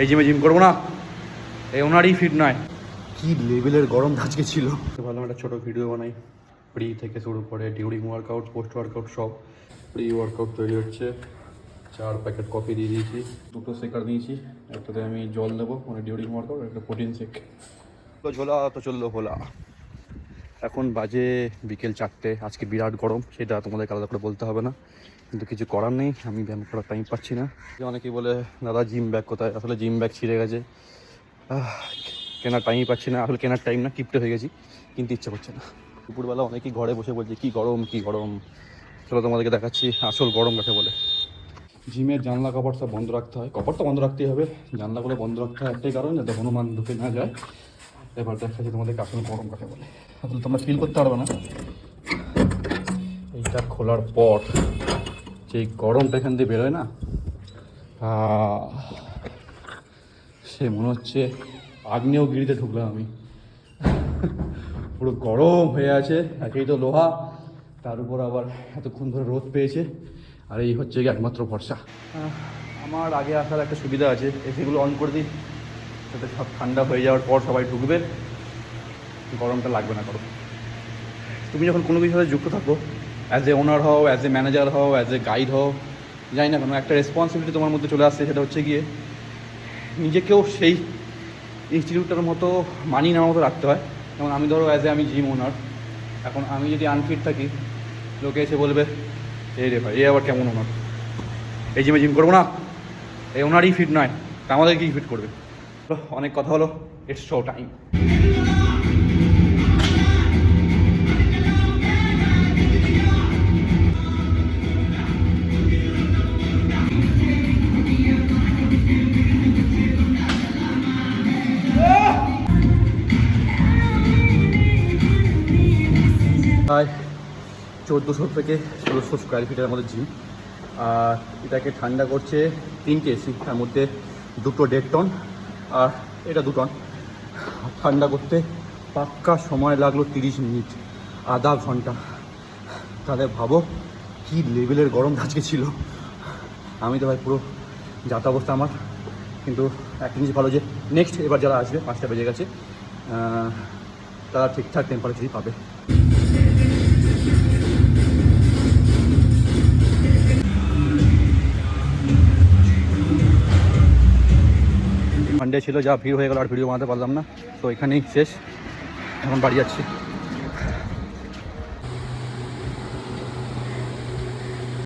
এই জিমে জিম করবো না, এই ওনারই ফিট নয়। কি লেভেলের গরম আজকে ছিল। ভাবলাম একটা ছোটো ভিডিও বানাই। প্রি থেকে শুরু করে ডিউরিং ওয়ার্কআউট, পোস্ট ওয়ার্কআউট সব। প্রি ওয়ার্কআউট তৈরি হচ্ছে, 4 প্যাকেট কফি দিয়ে দিয়েছি, 2টো শেকার নিয়েছি, একটাতে আমি জল দেবো মানে ডিউরিং ওয়ার্কআউট, একটা প্রোটিন শেক। তো ঝোলা তো চললো ভোলা। এখন বাজে বিকেল 4টে। আজকে বিরাট গরম, সেটা তোমাদেরকে আলাদা করে বলতে হবে না, কিন্তু কিছু করার নেই, আমি ব্যায়াম করার টাইম পাচ্ছি না। অনেকেই বলে দাদা জিম ব্যাগ কোথায়, আসলে জিম ব্যাগ ছিঁড়ে গেছে, কেনার টাইমই পাচ্ছি না। আসলে কেনার টাইম না, কিপটে হয়ে গেছি, কিনতে ইচ্ছা করছে না। দুপুরবেলা অনেকেই ঘরে বসে বলছে কী গরম কী গরম। চলো তোমাদেরকে দেখাচ্ছি আসল গরম কাকে বলে। জিমের জানলা কপাট সব বন্ধ রাখতে হয়, কপাট তো বন্ধ রাখতেই হবে, জানলাগুলো বন্ধ রাখতে হয় একটাই কারণ, যাতে হনুমান ঢুকে না যায়। এবার দেখাচ্ছি তোমাদেরকে আসল গরম কাকে বলে। আসলে তোমরা ফিল করতে পারবে না, এইটা খোলার পর যে গরমটা এখান দিয়ে বেরোয় না, সে মনে হচ্ছে আগ্নেয়গিরিতে ঢুকলাম আমি। পুরো গরম হয়ে আছে, একেই তো লোহা, তার উপর আবার এতক্ষণ ধরে রোদ পেয়েছে, আর এই হচ্ছে একমাত্র ভরসা। আমার আগে আসার একটা সুবিধা আছে, এসিগুলো অন করে দিই, যাতে সব ঠান্ডা হয়ে যাওয়ার পর সবাই ঢুকবে, গরমটা লাগবে না কারো। তুমি যখন কোনো কিছুর সাথে যুক্ত থাকো, অ্যাজ এ ওনার হও, অ্যাজ এ ম্যানেজার হও, অ্যাজ এ গাইড হও, জানি না কেন একটা রেসপন্সিবিলিটি তোমার মধ্যে চলে আসছে, সেটা হচ্ছে গিয়ে নিজেকেও সেই ইনস্টিটিউটটার মতো মানিয়ে নেওয়ার মতো রাখতে হয়। যেমন আমি ধরো অ্যাজ এ আমি জিম ওনার, এখন আমি যদি আনফিট থাকি, লোকে এসে বলবে এই রে ভাই এ আবার কেমন ওনার, এই জিমে জিম করবো না, এই ওনারই ফিট নয়, তা আমাদেরকেই ফিট করবে। অনেক কথা হলো, ইটস শো টাইম। প্রায় 1400 থেকে 1600 স্কোয়ার ফিটের আমাদের জিম, আর এটাকে ঠান্ডা করছে 3টে এসি, তার মধ্যে 2টো 1.5 টন আর এটা 2 টন। ঠান্ডা করতে পাক্কা সময় লাগলো 30 মিনিট, আধা ঘন্টা। তাহলে ভাবো কি লেভেলের গরম আজকে ছিল। আমি তো ভাই পুরো যাতা অবস্থা আমার। কিন্তু একটা জিনিস ভালো যে নেক্সট এবার যারা আসবে, 5টা বেজে গেছে, তারা ঠিকঠাক টেম্পারেচারই পাবে। মানডে ছিল, যা ভিড় হয়ে গেল, আর ভিডিও বানাতে পারলাম না, তো এখানেই শেষ, এখন বাড়ি যাচ্ছি।